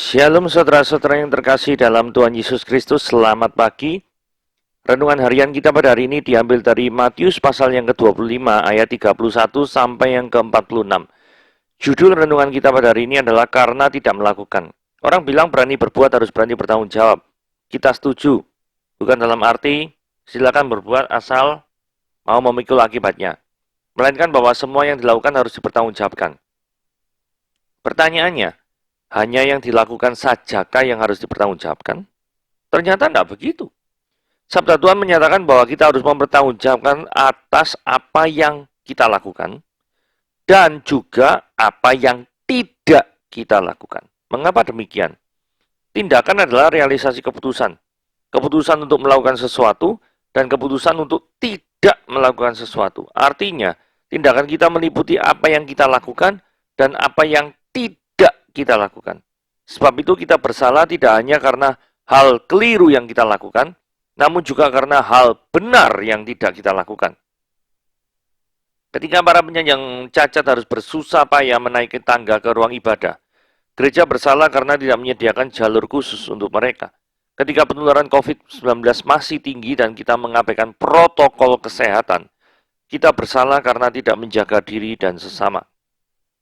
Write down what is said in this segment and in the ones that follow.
Shalom saudara-saudara yang terkasih dalam Tuhan Yesus Kristus, selamat pagi. Renungan harian kita pada hari ini diambil dari Matius pasal yang ke-25 ayat 31 sampai yang ke-46. Judul renungan kita pada hari ini adalah karena tidak melakukan. Orang bilang berani berbuat harus berani bertanggung jawab. Kita setuju, bukan dalam arti silakan berbuat asal mau memikul akibatnya. Melainkan bahwa semua yang dilakukan harus dipertanggungjawabkan. Pertanyaannya, hanya yang dilakukan sajakah yang harus dipertanggungjawabkan? Ternyata tidak begitu. Sabda Tuhan menyatakan bahwa kita harus mempertanggungjawabkan atas apa yang kita lakukan dan juga apa yang tidak kita lakukan. Mengapa demikian? Tindakan adalah realisasi keputusan. Keputusan untuk melakukan sesuatu dan keputusan untuk tidak melakukan sesuatu. Artinya, tindakan kita meliputi apa yang kita lakukan dan apa yang tidak kita lakukan. Sebab itu kita bersalah tidak hanya karena hal keliru yang kita lakukan, namun juga karena hal benar yang tidak kita lakukan. Ketika para penyandang cacat harus bersusah payah menaiki tangga ke ruang ibadah, gereja bersalah karena tidak menyediakan jalur khusus untuk mereka. Ketika penularan COVID-19 masih tinggi dan kita mengabaikan protokol kesehatan, kita bersalah karena tidak menjaga diri dan sesama.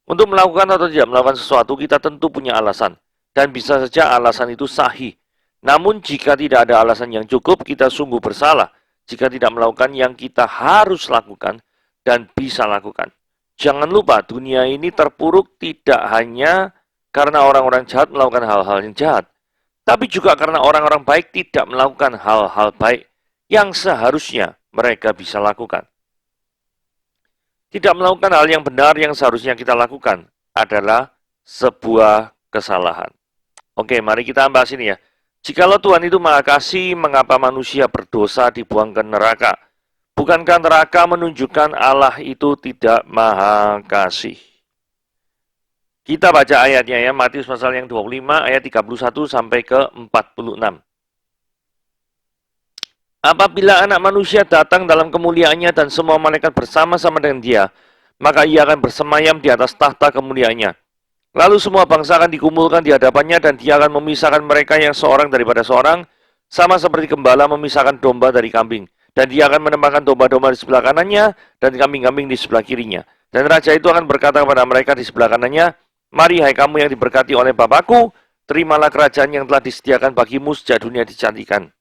Untuk melakukan atau tidak melakukan sesuatu, kita tentu punya alasan. Dan bisa saja alasan itu sahih. Namun jika tidak ada alasan yang cukup, kita sungguh bersalah jika tidak melakukan yang kita harus lakukan dan bisa lakukan. Jangan lupa, dunia ini terpuruk tidak hanya karena orang-orang jahat melakukan hal-hal yang jahat, tapi juga karena orang-orang baik tidak melakukan hal-hal baik yang seharusnya mereka bisa lakukan. Tidak melakukan hal yang benar yang seharusnya kita lakukan adalah sebuah kesalahan. Oke, mari kita bahas ini ya. Jikalau Tuhan itu Maha Kasih, mengapa manusia berdosa dibuang ke neraka? Bukankah neraka menunjukkan Allah itu tidak Maha Kasih? Kita baca ayatnya ya, Matius pasal yang 25 ayat 31 sampai ke 46. Apabila anak manusia datang dalam kemuliaannya dan semua malaikat bersama-sama dengan dia, maka ia akan bersemayam di atas tahta kemuliaannya. Lalu semua bangsa akan dikumpulkan di hadapannya dan dia akan memisahkan mereka yang seorang daripada seorang, sama seperti gembala memisahkan domba dari kambing. Dan dia akan menempatkan domba-domba di sebelah kanannya dan kambing-kambing di sebelah kirinya. Dan raja itu akan berkata kepada mereka di sebelah kanannya, "Mari hai kamu yang diberkati oleh Bapakku, terimalah kerajaan yang telah disediakan bagimu sejak dunia dicantikan.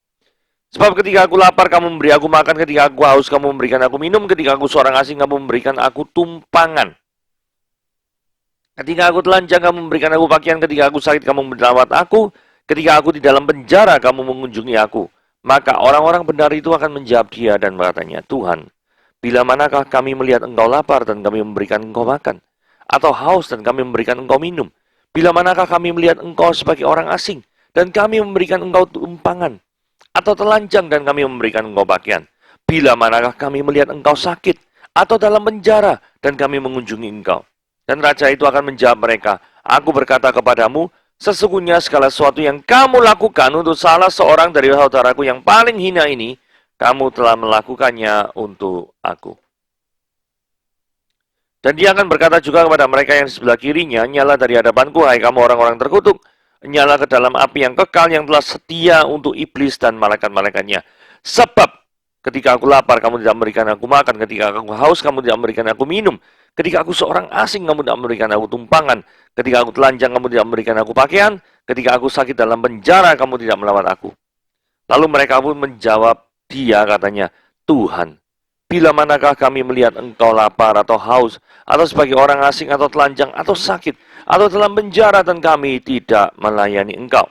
Sebab ketika aku lapar, kamu memberi aku makan. Ketika aku haus, kamu memberikan aku minum. Ketika aku seorang asing, kamu memberikan aku tumpangan. Ketika aku telanjang, kamu memberikan aku pakaian. Ketika aku sakit, kamu merawat aku. Ketika aku di dalam penjara, kamu mengunjungi aku." Maka orang-orang benar itu akan menjawab dia dan berkatanya, "Tuhan, bila manakah kami melihat engkau lapar dan kami memberikan engkau makan? Atau haus dan kami memberikan engkau minum? Bila manakah kami melihat engkau sebagai orang asing dan kami memberikan engkau tumpangan? Atau telanjang dan kami memberikan engkau pakaian? Bila manakah kami melihat engkau sakit atau dalam penjara dan kami mengunjungi engkau?" Dan raja itu akan menjawab mereka, "Aku berkata kepadamu, sesungguhnya segala sesuatu yang kamu lakukan untuk salah seorang dari saudaraku yang paling hina ini, kamu telah melakukannya untuk aku." Dan dia akan berkata juga kepada mereka yang di sebelah kirinya, "Nyala dari hadapanku, hai kamu orang-orang terkutuk. Nyala ke dalam api yang kekal yang telah setia untuk iblis dan malaikat-malaikatnya. Sebab ketika aku lapar, kamu tidak memberikan aku makan. Ketika aku haus, kamu tidak memberikan aku minum. Ketika aku seorang asing, kamu tidak memberikan aku tumpangan. Ketika aku telanjang, kamu tidak memberikan aku pakaian. Ketika aku sakit dalam penjara, kamu tidak melawat aku." Lalu mereka pun menjawab dia, katanya, "Tuhan, bila manakah kami melihat engkau lapar atau haus, atau sebagai orang asing atau telanjang atau sakit, atau dalam penjara dan kami tidak melayani engkau?"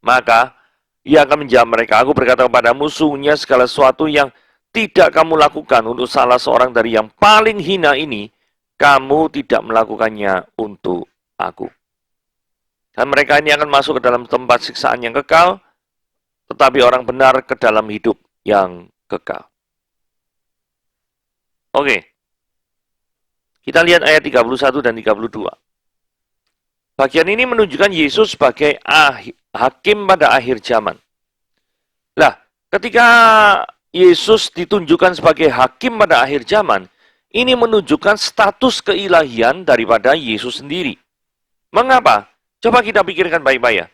Maka ia akan menjawab mereka, "Aku berkata kepadamu, sungguhnya segala sesuatu yang tidak kamu lakukan untuk salah seorang dari yang paling hina ini, kamu tidak melakukannya untuk aku." Dan mereka ini akan masuk ke dalam tempat siksaan yang kekal, tetapi orang benar ke dalam hidup yang kekal. Oke, kita lihat ayat 31 dan 32. Bagian ini menunjukkan Yesus sebagai hakim pada akhir zaman. Lah, ketika Yesus ditunjukkan sebagai hakim pada akhir zaman, ini menunjukkan status keilahian daripada Yesus sendiri. Mengapa? Coba kita pikirkan baik-baik ya.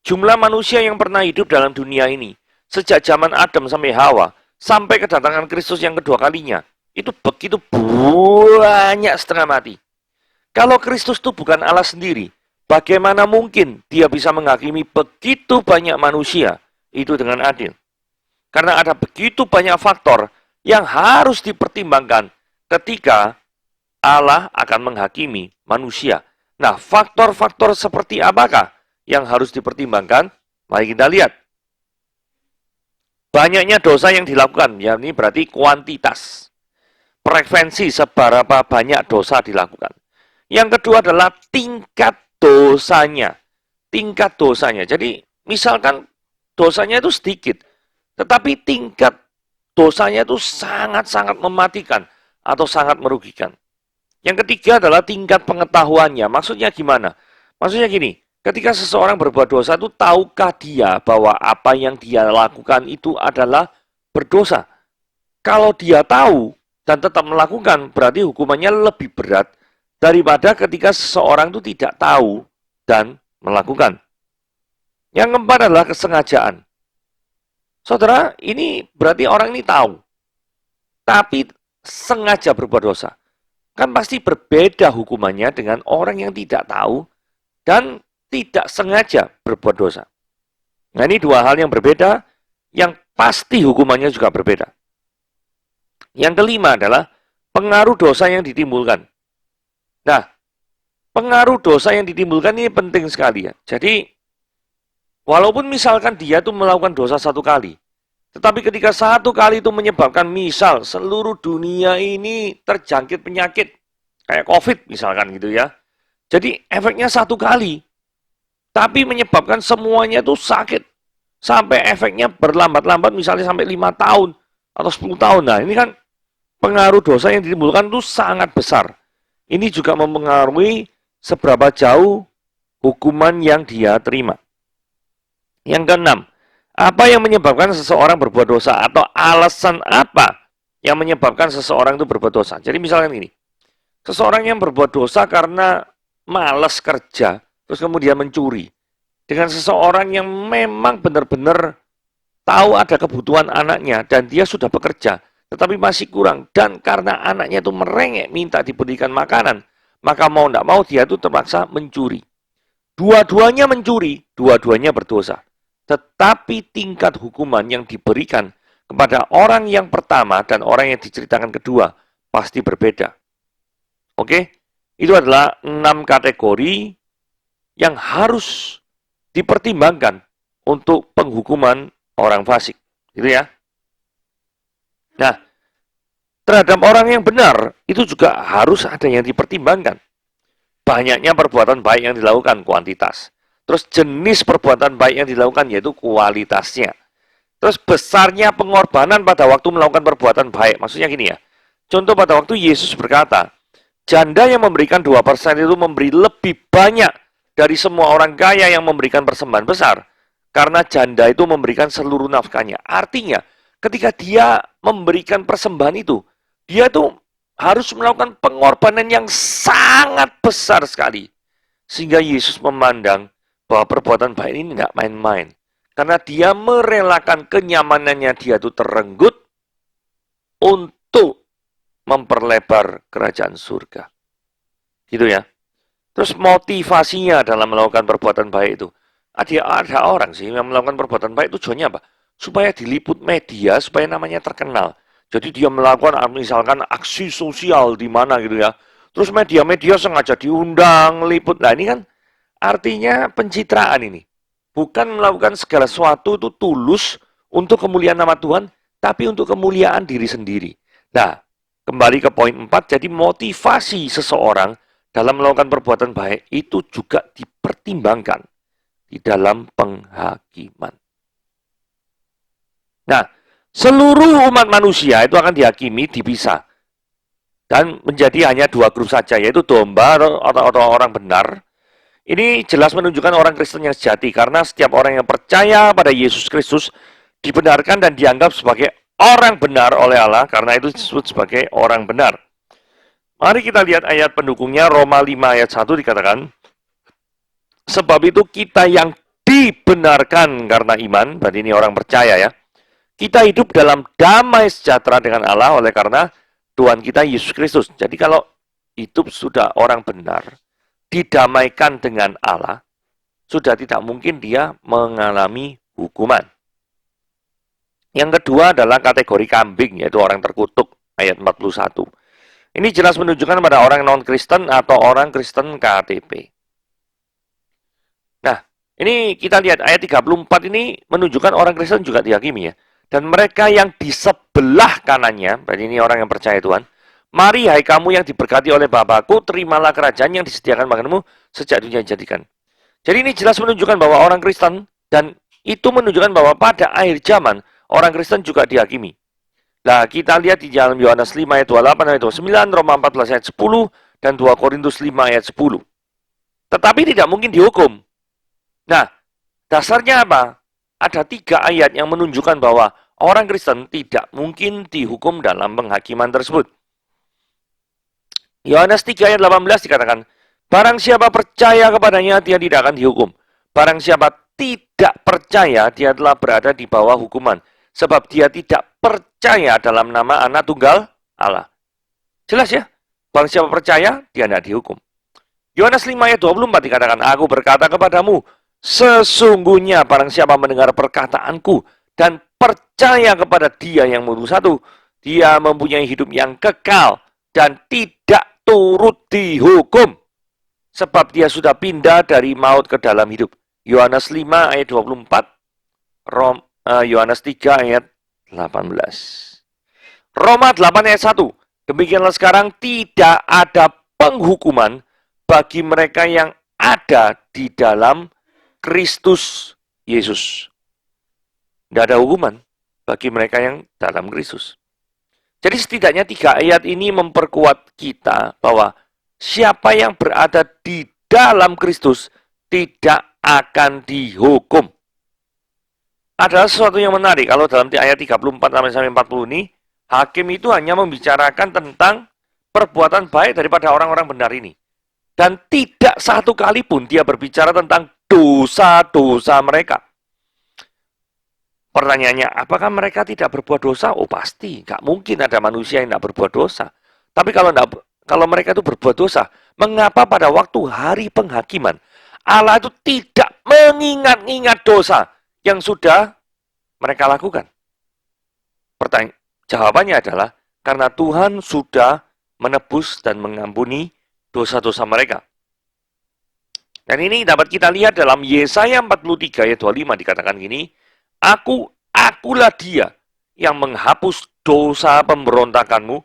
Jumlah manusia yang pernah hidup dalam dunia ini, sejak zaman Adam sampai Hawa, sampai kedatangan Kristus yang kedua kalinya, itu begitu banyak setengah mati. Kalau Kristus itu bukan Allah sendiri, bagaimana mungkin dia bisa menghakimi begitu banyak manusia itu dengan adil? Karena ada begitu banyak faktor yang harus dipertimbangkan ketika Allah akan menghakimi manusia. Nah, faktor-faktor seperti apakah yang harus dipertimbangkan? Mari kita lihat. Banyaknya dosa yang dilakukan, ya ini berarti kuantitas. Frekuensi seberapa banyak dosa dilakukan. Yang kedua adalah tingkat dosanya. Tingkat dosanya. Jadi, misalkan dosanya itu sedikit, tetapi tingkat dosanya itu sangat-sangat mematikan atau sangat merugikan. Yang ketiga adalah tingkat pengetahuannya. Maksudnya gimana? Maksudnya gini, ketika seseorang berbuat dosa itu tahukah dia bahwa apa yang dia lakukan itu adalah berdosa? Kalau dia tahu dan tetap melakukan, berarti hukumannya lebih berat daripada ketika seseorang itu tidak tahu dan melakukan. Yang keempat adalah kesengajaan. Saudara, ini berarti orang ini tahu, tapi sengaja berbuat dosa. Kan pasti berbeda hukumannya dengan orang yang tidak tahu dan tidak sengaja berbuat dosa. Nah, ini dua hal yang berbeda, yang pasti hukumannya juga berbeda. Yang kelima adalah pengaruh dosa yang ditimbulkan. Nah, pengaruh dosa yang ditimbulkan ini penting sekali ya. Jadi, walaupun misalkan dia tuh melakukan dosa satu kali, tetapi ketika satu kali itu menyebabkan misal seluruh dunia ini terjangkit penyakit, kayak COVID misalkan gitu ya. Jadi efeknya satu kali, tapi menyebabkan semuanya itu sakit. Sampai efeknya berlambat-lambat misalnya sampai 5 tahun atau 10 tahun. Nah ini kan pengaruh dosa yang ditimbulkan itu sangat besar. Ini juga mempengaruhi seberapa jauh hukuman yang dia terima. Yang keenam, apa yang menyebabkan seseorang berbuat dosa atau alasan apa yang menyebabkan seseorang itu berbuat dosa. Jadi misalkan ini, seseorang yang berbuat dosa karena malas kerja, terus kemudian mencuri. Dengan seseorang yang memang benar-benar tahu ada kebutuhan anaknya dan dia sudah bekerja, tetapi masih kurang. Dan karena anaknya itu merengek minta diberikan makanan, maka mau tidak mau dia itu terpaksa mencuri. Dua-duanya mencuri, dua-duanya berdosa. Tetapi tingkat hukuman yang diberikan kepada orang yang pertama dan orang yang diceritakan kedua pasti berbeda. Oke? Itu adalah 6 kategori yang harus dipertimbangkan untuk penghukuman orang fasik. Gitu ya. Nah, terhadap orang yang benar, itu juga harus ada yang dipertimbangkan. Banyaknya perbuatan baik yang dilakukan, kuantitas. Terus jenis perbuatan baik yang dilakukan yaitu kualitasnya. Terus besarnya pengorbanan pada waktu melakukan perbuatan baik. Maksudnya gini ya. Contoh pada waktu Yesus berkata, janda yang memberikan 2% itu memberi lebih banyak dari semua orang kaya yang memberikan persembahan besar. Karena janda itu memberikan seluruh nafkahnya. Artinya, ketika dia memberikan persembahan itu, dia tuh harus melakukan pengorbanan yang sangat besar sekali. Sehingga Yesus memandang bahwa perbuatan baik ini nggak main-main. Karena dia merelakan kenyamanannya dia itu terenggut untuk memperlebar kerajaan surga. Gitu ya. Terus motivasinya dalam melakukan perbuatan baik itu. Ada orang sih yang melakukan perbuatan baik tujuannya apa? Supaya diliput media, supaya namanya terkenal. Jadi dia melakukan misalkan aksi sosial di mana gitu ya. Terus media-media sengaja diundang, liput. Nah ini kan artinya pencitraan ini. Bukan melakukan segala sesuatu itu tulus untuk kemuliaan nama Tuhan, tapi untuk kemuliaan diri sendiri. Nah, kembali ke poin 4, jadi motivasi seseorang dalam melakukan perbuatan baik itu juga dipertimbangkan di dalam penghakiman. Nah, seluruh umat manusia itu akan dihakimi, dipisah. Dan menjadi hanya 2 grup saja, yaitu domba atau orang benar. Ini jelas menunjukkan orang Kristen yang sejati, karena setiap orang yang percaya pada Yesus Kristus dibenarkan dan dianggap sebagai orang benar oleh Allah, karena itu disebut sebagai orang benar. Mari kita lihat ayat pendukungnya, Roma 5 ayat 1 dikatakan, Sebab itu kita yang dibenarkan karena iman, berarti ini orang percaya ya. Kita hidup dalam damai sejahtera dengan Allah oleh karena Tuhan kita Yesus Kristus. Jadi kalau hidup sudah orang benar, didamaikan dengan Allah, sudah tidak mungkin dia mengalami hukuman. Yang kedua adalah kategori kambing, yaitu orang terkutuk, ayat 41. Ini jelas menunjukkan pada orang non-Kristen atau orang Kristen KTP. Nah, ini kita lihat ayat 34 ini menunjukkan orang Kristen juga dihakimi ya. Dan mereka yang di sebelah kanannya, berarti ini orang yang percaya Tuhan, mari hai kamu yang diberkati oleh Bapakku, terimalah kerajaan yang disediakan bagimu sejak dunia dijadikan. Jadi ini jelas menunjukkan bahwa orang Kristen, dan itu menunjukkan bahwa pada akhir zaman, orang Kristen juga dihakimi. Nah, kita lihat di dalam Yohanes 5 ayat 28 ayat 29, Roma 14 ayat 10, dan 2 Korintus 5 ayat 10. Tetapi tidak mungkin dihukum. Nah, dasarnya apa? Ada 3 ayat yang menunjukkan bahwa orang Kristen tidak mungkin dihukum dalam penghakiman tersebut. Yohanes 3 ayat 18 dikatakan, barang siapa percaya kepadanya, dia tidak akan dihukum. Barang siapa tidak percaya, dia telah berada di bawah hukuman. Sebab dia tidak percaya dalam nama anak tunggal Allah. Jelas ya? Barang siapa percaya, dia tidak dihukum. Yohanes 5 ayat 24 dikatakan, aku berkata kepadamu, sesungguhnya barang siapa mendengar perkataanku dan percaya kepada dia yang mengutus aku, dia mempunyai hidup yang kekal dan tidak turut dihukum. Sebab dia sudah pindah dari maut ke dalam hidup. Yohanes 5 ayat 24, Yohanes 3 ayat 18. Roma 8 ayat 1. Demikianlah sekarang tidak ada penghukuman bagi mereka yang ada di dalam Kristus Yesus. Tidak ada hukuman bagi mereka yang dalam Kristus. Jadi setidaknya 3 ayat ini memperkuat kita bahwa siapa yang berada di dalam Kristus tidak akan dihukum. Adalah sesuatu yang menarik kalau dalam ayat 34 sampai 40 ini, hakim itu hanya membicarakan tentang perbuatan baik daripada orang-orang benar ini. Dan tidak satu kali pun dia berbicara tentang dosa-dosa mereka. Pertanyaannya, apakah mereka tidak berbuat dosa? Oh pasti, nggak mungkin ada manusia yang tidak berbuat dosa. Tapi kalau mereka itu berbuat dosa, mengapa pada waktu hari penghakiman, Allah itu tidak mengingat-ingat dosa yang sudah mereka lakukan? Jawabannya adalah, karena Tuhan sudah menebus dan mengampuni dosa-dosa mereka. Dan ini dapat kita lihat dalam Yesaya 43 ayat 25 dikatakan gini, akulah dia yang menghapus dosa pemberontakanmu,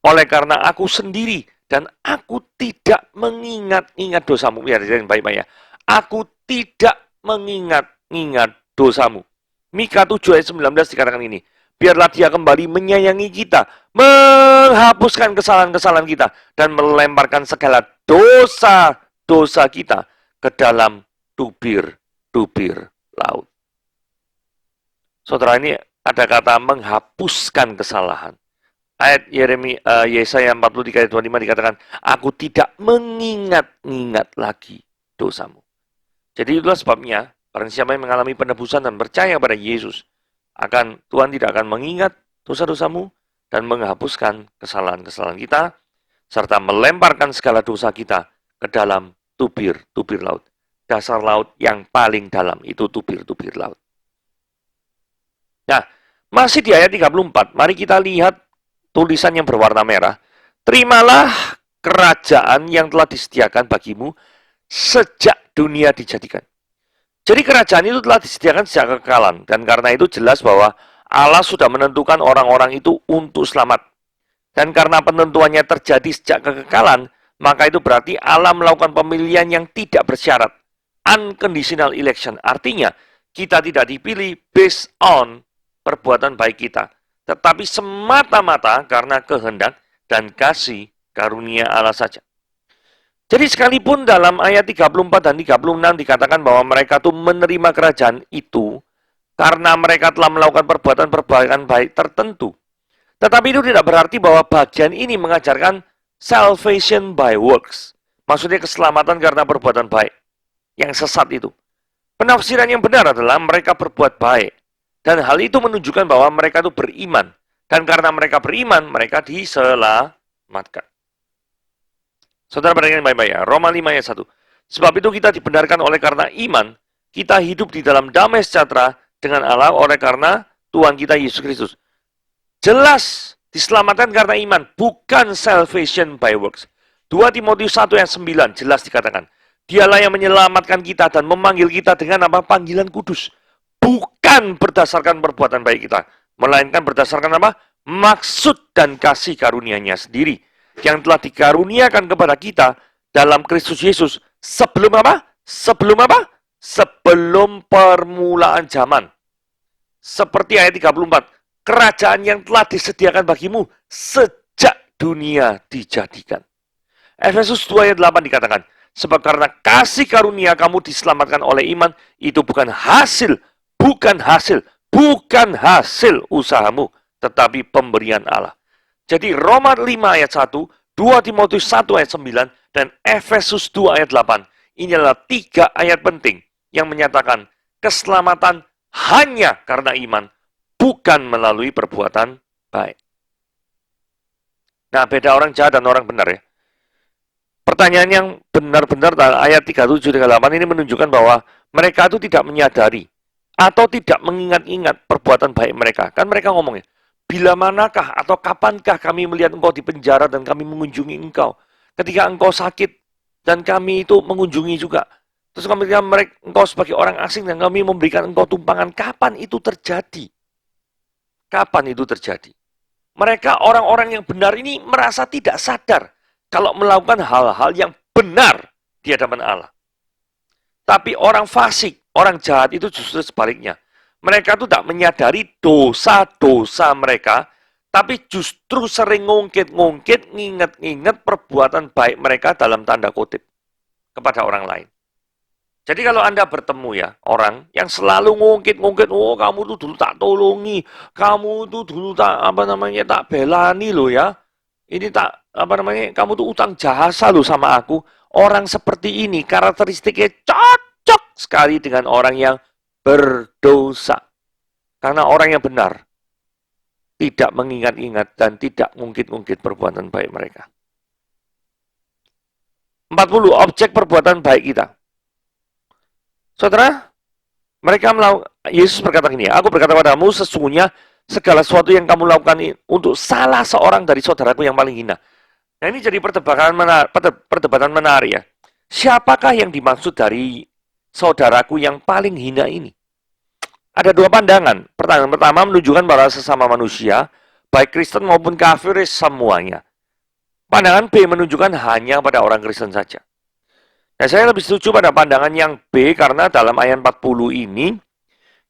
oleh karena aku sendiri dan aku tidak mengingat-ingat dosamu. Ya, baik-baik ya. Aku tidak mengingat-ingat dosamu. Mika 7 ayat 19 dikatakan ini, biarlah dia kembali menyayangi kita, menghapuskan kesalahan-kesalahan kita, dan melemparkan segala dosa-dosa kita ke dalam tubir-tubir laut. Saudara, ini ada kata menghapuskan kesalahan. Ayat Yesaya 43 ayat 25 dikatakan, aku tidak mengingat-ingat lagi dosamu. Jadi itulah sebabnya, barang siapa yang mengalami penebusan dan percaya pada Yesus, Tuhan tidak akan mengingat dosa-dosamu dan menghapuskan kesalahan-kesalahan kita, serta melemparkan segala dosa kita ke dalam tubir-tubir laut. Dasar laut yang paling dalam itu tubir-tubir laut. Nah, masih di ayat 34, mari kita lihat tulisan yang berwarna merah. Terimalah kerajaan yang telah disediakan bagimu sejak dunia dijadikan. Jadi kerajaan itu telah disediakan sejak kekekalan. Dan karena itu jelas bahwa Allah sudah menentukan orang-orang itu untuk selamat. Dan karena penentuannya terjadi sejak kekekalan, maka itu berarti Allah melakukan pemilihan yang tidak bersyarat. Unconditional election. Artinya, kita tidak dipilih based on perbuatan baik kita, tetapi semata-mata karena kehendak dan kasih karunia Allah saja. Jadi sekalipun dalam ayat 34 dan 36 dikatakan bahwa mereka itu menerima kerajaan itu karena mereka telah melakukan perbuatan-perbuatan baik tertentu. Tetapi itu tidak berarti bahwa bagian ini mengajarkan salvation by works. Maksudnya keselamatan karena perbuatan baik. yang sesat itu. Penafsiran yang benar adalah mereka berbuat baik. Dan hal itu menunjukkan bahwa mereka itu beriman. Dan karena mereka beriman, mereka diselamatkan. Saudara perhatikan baik-baik ya, Roma 5 ayat 1. Sebab itu kita dibenarkan oleh karena iman, kita hidup di dalam damai sejahtera dengan Allah oleh karena Tuhan kita Yesus Kristus. Jelas diselamatkan karena iman, bukan salvation by works. 2 Timotius 1 ayat 9 jelas dikatakan, Dialah yang menyelamatkan kita dan memanggil kita dengan apa? Panggilan kudus. Bukan berdasarkan perbuatan baik kita, melainkan berdasarkan apa? Maksud dan kasih karunia-Nya sendiri yang telah dikaruniakan kepada kita dalam Kristus Yesus sebelum apa? Sebelum apa? Sebelum permulaan zaman. Seperti ayat 34, kerajaan yang telah disediakan bagimu sejak dunia dijadikan. Efesus 2 ayat 8 dikatakan, sebab karena kasih karunia kamu diselamatkan oleh iman, itu bukan hasil usahamu, tetapi pemberian Allah. Jadi Roma 5 ayat 1, 2 Timotius 1 ayat 9, dan Efesus 2 ayat 8. Ini adalah 3 ayat penting yang menyatakan keselamatan hanya karena iman, bukan melalui perbuatan baik. Nah, beda orang jahat dan orang benar ya. Pertanyaan yang benar-benar ayat 37-38 ini menunjukkan bahwa mereka itu tidak menyadari atau tidak mengingat-ingat perbuatan baik mereka. Kan mereka ngomongnya, bila manakah atau kapankah kami melihat engkau di penjara dan kami mengunjungi engkau? Ketika engkau sakit dan kami itu mengunjungi juga. Terus kemudian engkau sebagai orang asing dan kami memberikan engkau tumpangan. Kapan itu terjadi? Kapan itu terjadi? Mereka orang-orang yang benar ini merasa tidak sadar kalau melakukan hal-hal yang benar di hadapan Allah. Tapi orang fasik, orang jahat itu justru sebaliknya. Mereka itu tidak menyadari dosa-dosa mereka, tapi justru sering ngungkit-ngungkit, nginget-nginget perbuatan baik mereka dalam tanda kutip kepada orang lain. Jadi kalau Anda bertemu ya, orang yang selalu ngungkit-ngungkit, oh kamu tuh dulu tak tolongi, kamu tuh dulu tak belani loh ya. Ini kamu tuh utang jasa loh sama aku. Orang seperti ini karakteristiknya cocok sekali dengan orang yang berdosa. Karena orang yang benar tidak mengingat-ingat dan tidak ngungkit-ngungkit perbuatan baik mereka. 40. Objek perbuatan baik kita. Saudara, Yesus berkata gini, aku berkata padamu sesungguhnya segala sesuatu yang kamu lakukan untuk salah seorang dari saudaraku yang paling hina. Nah ini jadi perdebatan menarik ya. Siapakah yang dimaksud dari saudaraku yang paling hina ini? Ada dua pandangan. Pandangan pertama menunjukkan bahwa sesama manusia, baik Kristen maupun kafir semuanya. Pandangan B menunjukkan hanya pada orang Kristen saja. Nah, saya lebih setuju pada pandangan yang B karena dalam ayat 40 ini,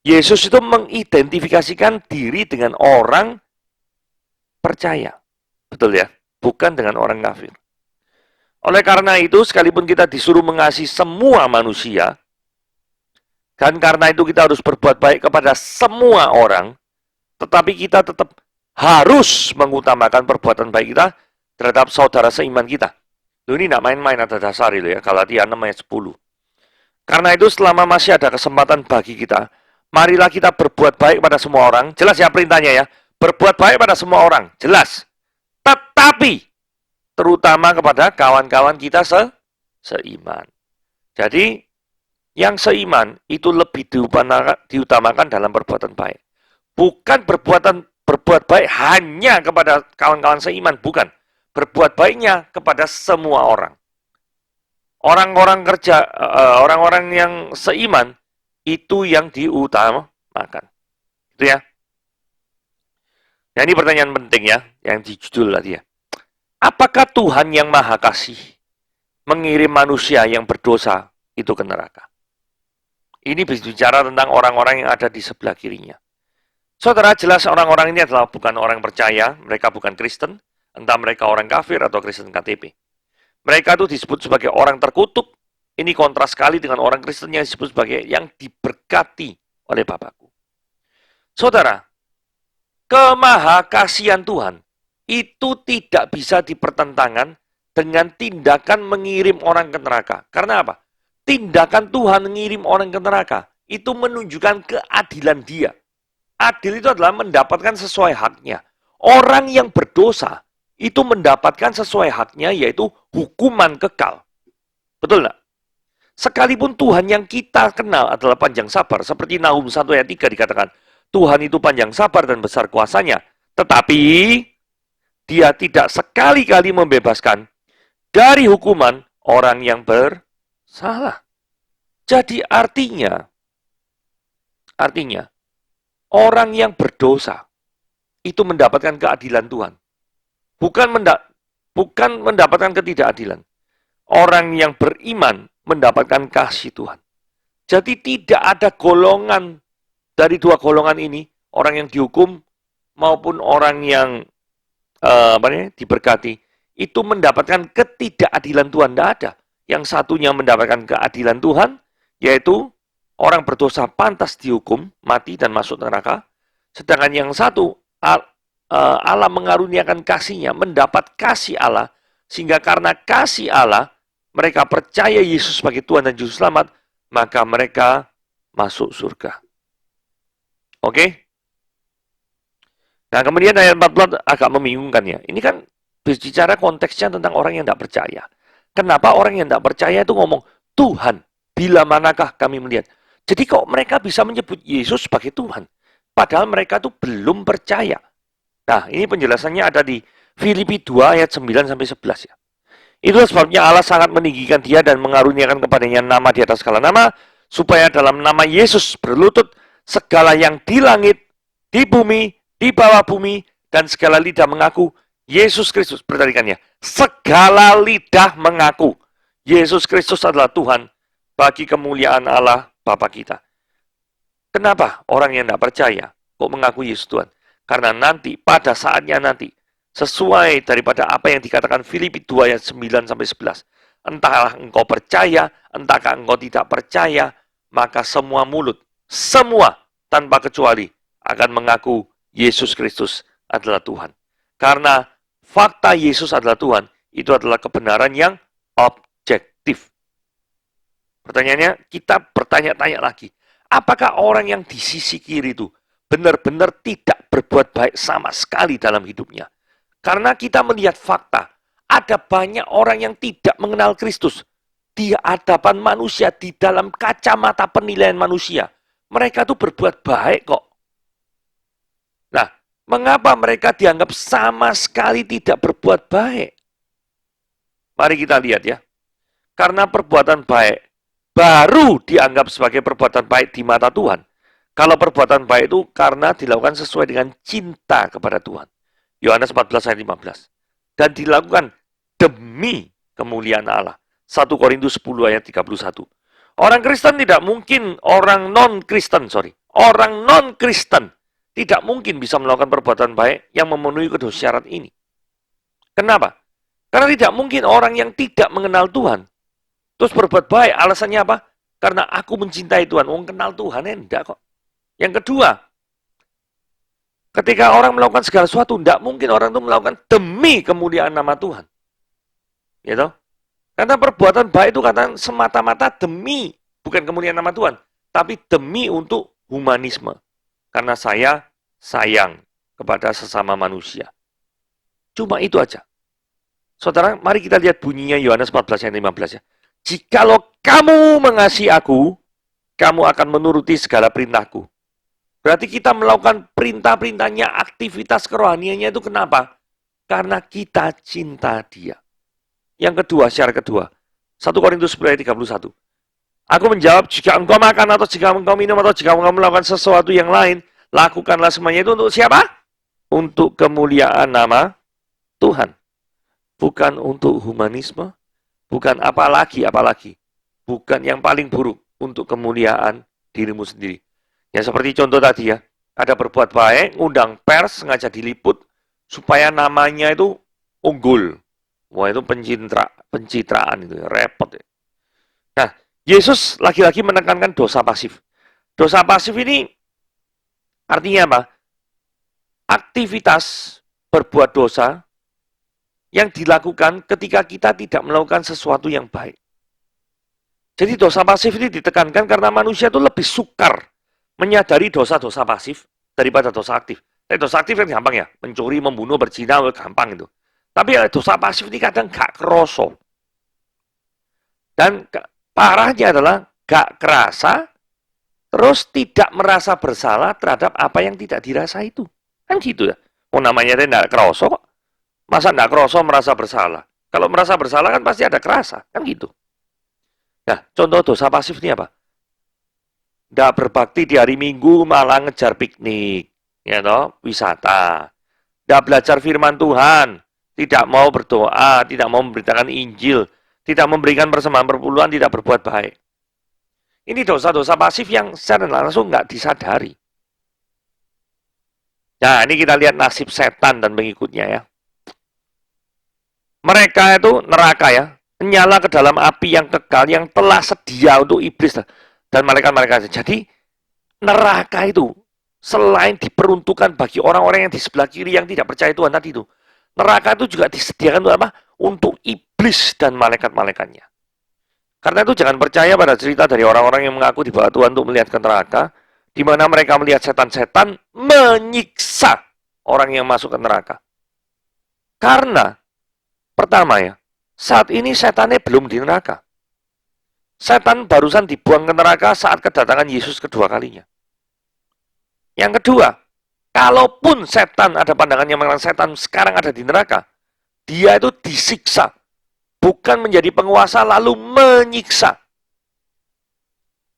Yesus itu mengidentifikasikan diri dengan orang percaya. Betul ya? Bukan dengan orang kafir. Oleh karena itu, sekalipun kita disuruh mengasihi semua manusia, dan karena itu kita harus berbuat baik kepada semua orang, tetapi kita tetap harus mengutamakan perbuatan baik kita terhadap saudara seiman kita. Loh, ini tidak main-main, ada dasar itu ya, Galatia 6 ayat 10. Karena itu selama masih ada kesempatan bagi kita, marilah kita berbuat baik pada semua orang. Jelas ya perintahnya ya, berbuat baik pada semua orang, jelas. Tetapi, terutama kepada kawan-kawan kita seiman. Jadi, yang seiman itu lebih diutamakan dalam perbuatan baik. Bukan berbuat baik hanya kepada kawan-kawan seiman, bukan. Berbuat baiknya kepada semua orang. Orang-orang yang seiman itu yang diutamakan. Itu ya. Nah, ini pertanyaan penting ya, yang di judul tadi ya. Apakah Tuhan yang Maha Kasih mengirim manusia yang berdosa itu ke neraka? Ini bicara tentang orang-orang yang ada di sebelah kirinya. Saudara, jelas orang-orang ini adalah bukan orang percaya, mereka bukan Kristen, entah mereka orang kafir atau Kristen KTP. Mereka itu disebut sebagai orang terkutuk. Ini kontras sekali dengan orang Kristen yang disebut sebagai yang diberkati oleh Bapakku. Saudara, kemahakasihan Tuhan itu tidak bisa dipertentangkan dengan tindakan mengirim orang ke neraka. Karena apa? tindakan Tuhan mengirim orang ke neraka, itu menunjukkan keadilan dia. Adil itu adalah mendapatkan sesuai haknya. Orang yang berdosa itu mendapatkan sesuai haknya, yaitu hukuman kekal. Betul nggak? Sekalipun Tuhan yang kita kenal adalah panjang sabar, seperti Nahum 1 ayat 3 dikatakan, Tuhan itu panjang sabar dan besar kuasanya, tetapi dia tidak sekali-kali membebaskan dari hukuman orang yang bersalah. Jadi artinya orang yang berdosa itu mendapatkan keadilan Tuhan. Bukan mendapatkan ketidakadilan. Orang yang beriman mendapatkan kasih Tuhan. Jadi tidak ada golongan dari dua golongan ini, orang yang dihukum maupun orang yang diberkati, itu mendapatkan ketidakadilan Tuhan. Tidak ada. Yang satunya mendapatkan keadilan Tuhan, yaitu orang berdosa pantas dihukum, mati dan masuk neraka. Sedangkan yang satu, Allah mengaruniakan kasih-Nya, mendapat kasih Allah, sehingga karena kasih Allah, mereka percaya Yesus sebagai Tuhan dan Juru Selamat, maka mereka masuk surga. Oke? Nah, kemudian ayat 14 agak membingungkan ya. Ini kan bicara konteksnya tentang orang yang tidak percaya. Kenapa orang yang tidak percaya itu ngomong, Tuhan, bila manakah kami melihat? Jadi kok mereka bisa menyebut Yesus sebagai Tuhan? Padahal mereka itu belum percaya. Nah, ini penjelasannya ada di Filipi 2 ayat 9-11 ya. Itulah sebabnya Allah sangat meninggikan dia dan mengaruniakan kepadanya nama di atas segala nama, supaya dalam nama Yesus berlutut segala yang di langit, di bumi, di bawah bumi, dan segala lidah mengaku Yesus Kristus. Perhatikannya, segala lidah mengaku Yesus Kristus adalah Tuhan bagi kemuliaan Allah Bapa kita. Kenapa orang yang tidak percaya kok mengaku Yesus Tuhan? Karena nanti, pada saatnya nanti, sesuai daripada apa yang dikatakan Filipi 2 ayat 9-11. Entahlah engkau percaya, entahkah engkau tidak percaya, maka semua mulut, semua tanpa kecuali akan mengaku Yesus Kristus adalah Tuhan. Karena fakta Yesus adalah Tuhan, itu adalah kebenaran yang objektif. Pertanyaannya, kita bertanya-tanya lagi. Apakah orang yang di sisi kiri itu benar-benar tidak berbuat baik sama sekali dalam hidupnya? Karena kita melihat fakta, ada banyak orang yang tidak mengenal Kristus di hadapan manusia, di dalam kacamata penilaian manusia. Mereka tuh berbuat baik kok. Nah, mengapa mereka dianggap sama sekali tidak berbuat baik? Mari kita lihat ya. Karena perbuatan baik baru dianggap sebagai perbuatan baik di mata Tuhan. Kalau perbuatan baik itu karena dilakukan sesuai dengan cinta kepada Tuhan. Yohanes 14 ayat 15. Dan dilakukan demi kemuliaan Allah. 1 Korintus 10 ayat 31. Orang Kristen tidak mungkin, orang non-Kristen tidak mungkin bisa melakukan perbuatan baik yang memenuhi kedua syarat ini. Kenapa? Karena tidak mungkin orang yang tidak mengenal Tuhan terus berbuat baik. Alasannya apa? Karena aku mencintai Tuhan. Orang kenal Tuhan, enggak kok. Yang kedua, ketika orang melakukan segala sesuatu, tidak mungkin orang itu melakukan demi kemuliaan nama Tuhan. Gitu? Karena perbuatan baik itu kata semata-mata demi, bukan kemuliaan nama Tuhan, tapi demi untuk humanisme. Karena saya sayang kepada sesama manusia. Cuma itu aja. Saudara, mari kita lihat bunyinya Yohanes 14 ayat 15 ya. Jikalau kamu mengasihi aku, kamu akan menuruti segala perintahku. Berarti kita melakukan perintah-perintahnya, aktivitas kerohaniannya itu kenapa? Karena kita cinta dia. Yang kedua, syarat kedua. 1 Korintus 10 ayat 31. Aku menjawab, jika engkau makan atau jika engkau minum atau jika engkau melakukan sesuatu yang lain, lakukanlah semuanya itu untuk siapa? Untuk kemuliaan nama Tuhan. Bukan untuk humanisme, bukan apalagi. Bukan yang paling buruk, untuk kemuliaan dirimu sendiri. Ya seperti contoh tadi ya, ada berbuat baik, ngundang pers, sengaja diliput, supaya namanya itu unggul. Wah itu pencitraan itu, repot ya. Nah, Yesus lagi-lagi menekankan dosa pasif. Dosa pasif ini artinya apa? Aktivitas berbuat dosa yang dilakukan ketika kita tidak melakukan sesuatu yang baik. Jadi dosa pasif ini ditekankan karena manusia itu lebih sukar menyadari dosa-dosa pasif daripada dosa aktif. Dosa aktif kan gampang ya, mencuri, membunuh, berzina, gampang itu. Tapi dosa pasif ini kadang gak kerasa. Dan parahnya adalah gak kerasa, terus tidak merasa bersalah terhadap apa yang tidak dirasa itu. Kan gitu ya. Oh namanya dia gak kerasa kok. Masa gak kerasa merasa bersalah? Kalau merasa bersalah kan pasti ada kerasa. Kan gitu. Nah, contoh dosa pasif ini apa? Nggak berbakti di hari Minggu malah ngejar piknik, ya toh, wisata. Nggak belajar firman Tuhan, tidak mau berdoa, tidak mau memberitakan Injil, tidak memberikan persembahan perpuluhan, tidak berbuat baik. Ini dosa-dosa pasif yang secara langsung nggak disadari. Nah, ini kita lihat nasib setan dan pengikutnya ya. Mereka itu neraka ya, menyala ke dalam api yang kekal yang telah sedia untuk iblis dan malaikat-malaikat. Jadi neraka itu selain diperuntukkan bagi orang-orang yang di sebelah kiri yang tidak percaya Tuhan tadi itu, neraka itu juga disediakan untuk apa? Untuk iblis dan malaikat-malaikatnya. Karena itu jangan percaya pada cerita dari orang-orang yang mengaku dibawa Tuhan untuk melihat ke neraka, di mana mereka melihat setan-setan menyiksa orang yang masuk ke neraka. Karena pertama ya, saat ini setannya belum di neraka. Setan barusan dibuang ke neraka saat kedatangan Yesus kedua kalinya. Yang kedua, kalaupun setan ada pandangan yang mengatakan setan sekarang ada di neraka, dia itu disiksa, bukan menjadi penguasa lalu menyiksa.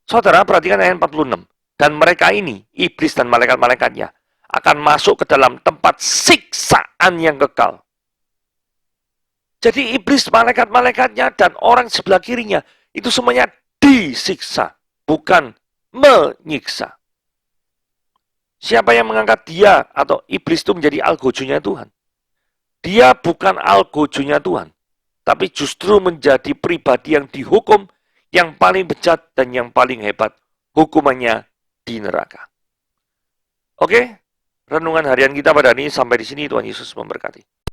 Saudara perhatikan ayat 46. Dan mereka ini, iblis dan malaikat-malaikatnya, akan masuk ke dalam tempat siksaan yang kekal. Jadi iblis, malaikat-malaikatnya, dan orang sebelah kirinya, itu semuanya disiksa, bukan menyiksa. Siapa yang mengangkat dia atau iblis itu menjadi algojonya Tuhan? Dia bukan algojonya Tuhan, tapi justru menjadi pribadi yang dihukum, yang paling bejat dan yang paling hebat, hukumannya di neraka. Oke, renungan harian kita pada hari ini sampai di sini. Tuhan Yesus memberkati.